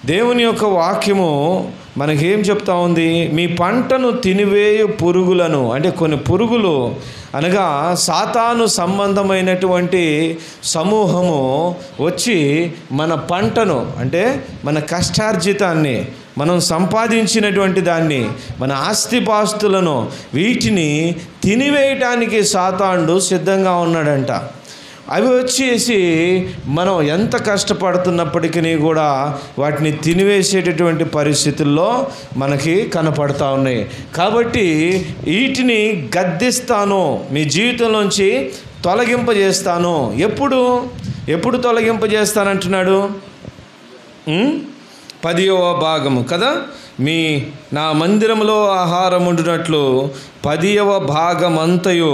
దేవుని యొక్క వాక్యము మనకేం చెప్తా ఉంది? మీ పంటను తినివేయు పురుగులను, అంటే కొన్ని పురుగులు అనగా సాతాను సంబంధమైనటువంటి సమూహము వచ్చి మన పంటను, అంటే మన కష్టార్జితాన్ని, మనం సంపాదించినటువంటి దాన్ని, మన ఆస్తిపాస్తులను, వీటిని తినివేయటానికి సాతానుడు సిద్ధంగా ఉన్నాడంట. అవి వచ్చేసి మనం ఎంత కష్టపడుతున్నప్పటికీ కూడా వాటిని తినివేసేటటువంటి పరిస్థితుల్లో మనకి కనపడతా ఉన్నాయి. కాబట్టి వీటిని గద్దిస్తాను, మీ జీవితంలోంచి తొలగింపజేస్తాను. ఎప్పుడు తొలగింపజేస్తానంటున్నాడు? 10వ భాగము కదా, నా మందిరములో ఆహారం ఉండునట్లు 10వ భాగమంతయు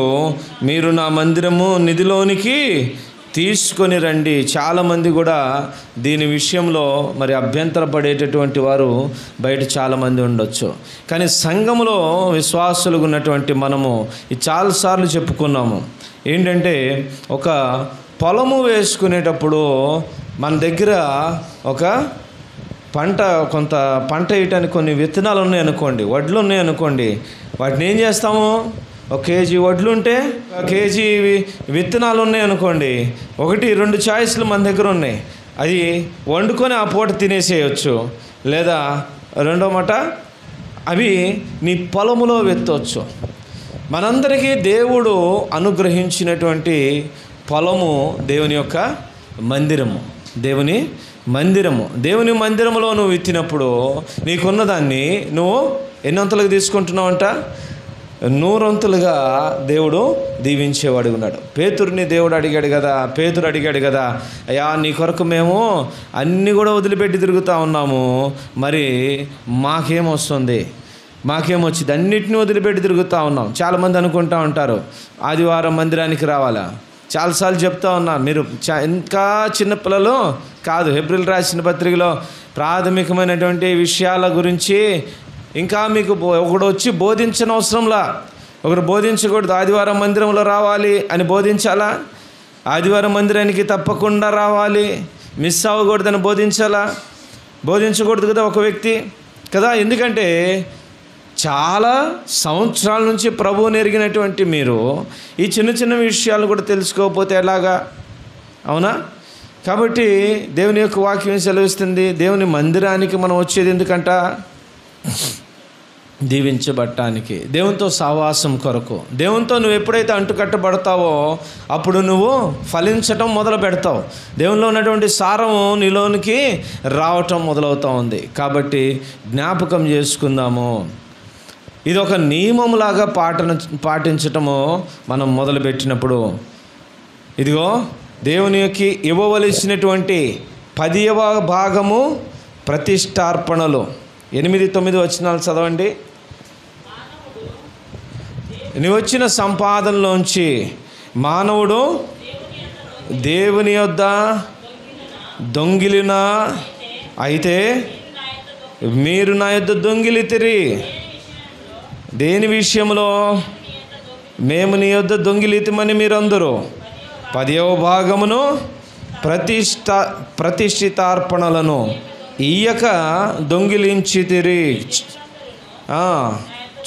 మీరు నా మందిరము నిధిలోనికి తీసుకొని రండి. చాలామంది కూడా దీని విషయంలో మరి అభ్యంతరపడేటటువంటి వారు బయట చాలామంది ఉండొచ్చు. కానీ సంఘములో విశ్వాసులుగా ఉన్నటువంటి మనము ఇది చాలాసార్లు చెప్పుకున్నాము. ఏంటంటే, ఒక పొలము వేసుకునేటప్పుడు మన దగ్గర ఒక కొంత పంట వేయటానికి కొన్ని విత్తనాలు ఉన్నాయనుకోండి, వడ్లు ఉన్నాయనుకోండి, వాటిని ఏం చేస్తాము? 1 కేజీ వడ్లు ఉంటే 1 కేజీ విత్తనాలు ఉన్నాయనుకోండి, 1-2 చాయిస్లు మన దగ్గర ఉన్నాయి. అది వండుకొని ఆ పూట తినేసేయచ్చు, లేదా రెండో మాట అవి నీ పొలములో విత్తవచ్చు. మనందరికీ దేవుడు అనుగ్రహించినటువంటి పొలము దేవుని యొక్క మందిరము. దేవుని మందిరములో నువ్వు విత్తినప్పుడు నీకున్న దాన్ని నువ్వు ఎన్నంతలుగా తీసుకుంటున్నావంట? 100 అంతులుగా దేవుడు దీవించేవాడు ఉన్నాడు. పేతురు అడిగాడు కదా, అయ్యా నీ కొరకు మేము అన్నీ కూడా వదిలిపెట్టి తిరుగుతూ ఉన్నాము, మరి మాకేమొచ్చింది? అన్నిటిని వదిలిపెట్టి తిరుగుతూ ఉన్నాం. చాలామంది అనుకుంటూ ఉంటారు ఆదివారం మందిరానికి రావాలా. చాలాసార్లు చెప్తా ఉన్నా, మీరు ఇంకా చిన్నపిల్లలు కాదు. హెబ్రీయులకు రాసిన పత్రికలో ప్రాథమికమైనటువంటి విషయాల గురించి ఇంకా మీకు ఒకడు వచ్చి బోధించనవసరంలా. ఒకరు బోధించకూడదు ఆదివారం మందిరంలో రావాలి అని బోధించాలా? ఆదివారం మందిరానికి తప్పకుండా రావాలి, మిస్ అవ్వకూడదని బోధించకూడదు కదా ఒక వ్యక్తి కదా. ఎందుకంటే చాలా సంవత్సరాల నుంచి ప్రభువుని ఎరిగినటువంటి మీరు ఈ చిన్న విషయాలు కూడా తెలుసుకోకపోతే ఎలాగా? అవునా? కాబట్టి దేవుని యొక్క వాక్యం సెలవిస్తుంది, దేవుని మందిరానికి మనం వచ్చేది ఎందుకంట? దీవించబడటానికి, దేవునితో సహవాసం కొరకు. దేవునితో నువ్వు ఎప్పుడైతే అంటుకట్టబడతావో అప్పుడు నువ్వు ఫలించటం మొదలు పెడతావు. దేవునిలో ఉన్నటువంటి సారము నీలోనికి రావటం మొదలవుతూ ఉంది. కాబట్టి జ్ఞాపకం చేసుకుందాము, ఇది ఒక నియమంలాగా పాటించటము మనం మొదలుపెట్టినప్పుడు. ఇదిగో దేవునికి ఇవ్వవలసినటువంటి 10వ భాగము ప్రతిష్టార్పణలు. 8-9 వచనాలు చదవండి. నీ వచ్చిన సంపాదనలోంచి మానవుడు దేవుని యొద్ద దొంగిలినా అయితే మీరు నా యొద్ద దొంగిలితిరి. దేని విషయంలో? మేము నీ యొద్ద దొంగిలితమని మీరందరూ 10వ భాగమును ప్రతిష్ఠితార్పణలను ఇయ్యక దొంగిలించితిరి.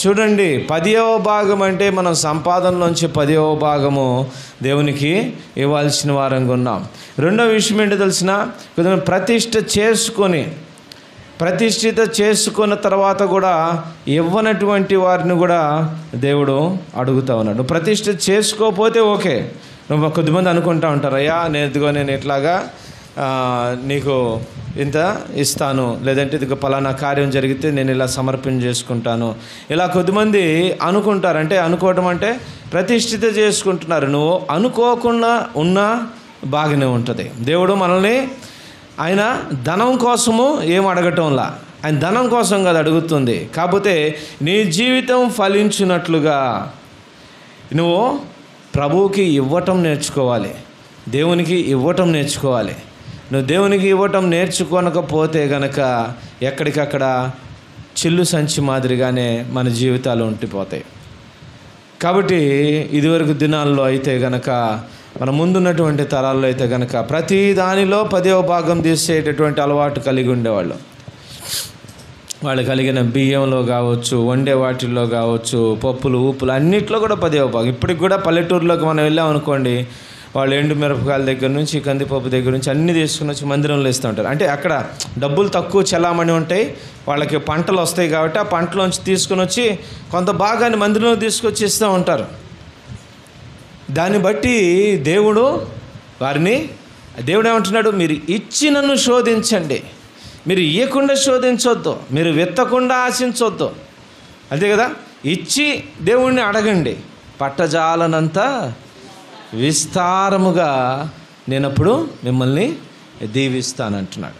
చూడండి, 10వ భాగం అంటే మనం సంపాదనలోంచి 10వ భాగము దేవునికి ఇవ్వాల్సిన వారంగా ఉన్నాం. రెండో విషయం ఏంటో తెలిసిన, కొంచెం ప్రతిష్ఠిత చేసుకున్న తర్వాత కూడా ఇవ్వనటువంటి వారిని కూడా దేవుడు అడుగుతూ ఉన్నాడు. ప్రతిష్ఠిత చేసుకోకపోతే ఓకే. నువ్వు కొద్దిమంది అనుకుంటా ఉంటారు, అయ్యా నేను ఇట్లాగా నీకు ఇంత ఇస్తాను, లేదంటే ఇది పలానా కార్యం జరిగితే నేను ఇలా సమర్పణ చేసుకుంటాను, ఇలా కొద్దిమంది అనుకుంటారు. అంటే అనుకోవటం అంటే ప్రతిష్ఠిత చేసుకుంటున్నారు. నువ్వు అనుకోకుండా ఉన్నా బాగానే ఉంటుంది. దేవుడు మనల్ని ఆయన ధనం కోసము ఏం అడగటంలా, ఆయన ధనం కోసం కాదు అడుగుతుంది. కాకపోతే నీ జీవితం ఫలించినట్లుగా నువ్వు ప్రభువుకి ఇవ్వటం నేర్చుకోవాలి, దేవునికి ఇవ్వటం నేర్చుకోవాలి. నువ్వు దేవునికి ఇవ్వటం నేర్చుకోనకపోతే గనక ఎక్కడికక్కడ చిల్లు సంచి మాదిరిగానే మన జీవితాలు ఉండిపోతాయి. కాబట్టి ఇదివరకు దినాల్లో అయితే గనక మన ముందున్నటువంటి తరాల్లో అయితే కనుక ప్రతి దానిలో 10వ భాగం తీసేటటువంటి అలవాటు కలిగి ఉండేవాళ్ళు. వాళ్ళు కలిగిన బియ్యంలో కావచ్చు, వండే వాటిల్లో కావచ్చు, పప్పులు ఉప్పులు అన్నిట్లో కూడా 10వ భాగం. ఇప్పటికి కూడా పల్లెటూరులోకి మనం వెళ్ళామనుకోండి, వాళ్ళు ఎండు మిరపకాయల దగ్గర నుంచి కందిపప్పు దగ్గర నుంచి అన్నీ తీసుకుని వచ్చి మందిరంలో ఇస్తూ ఉంటారు. అంటే అక్కడ డబ్బులు తక్కువ చలామణి ఉంటాయి, వాళ్ళకి పంటలు వస్తాయి కాబట్టి ఆ పంటలోంచి తీసుకుని వచ్చి కొంత భాగాన్ని మందిరంలో తీసుకొచ్చి ఇస్తూ ఉంటారు. దాన్ని బట్టి దేవుడు ఏమంటున్నాడు, మీరు ఇచ్చి నన్ను శోధించండి, మీరు ఇవ్వకుండా శోధించొద్దు, మీరు విత్తకుండా ఆశించొద్దు. అంతే కదా, ఇచ్చి దేవుణ్ణి అడగండి, పట్టజాలనంత విస్తారముగా నేనప్పుడు మిమ్మల్ని దీవిస్తానంటున్నాడు.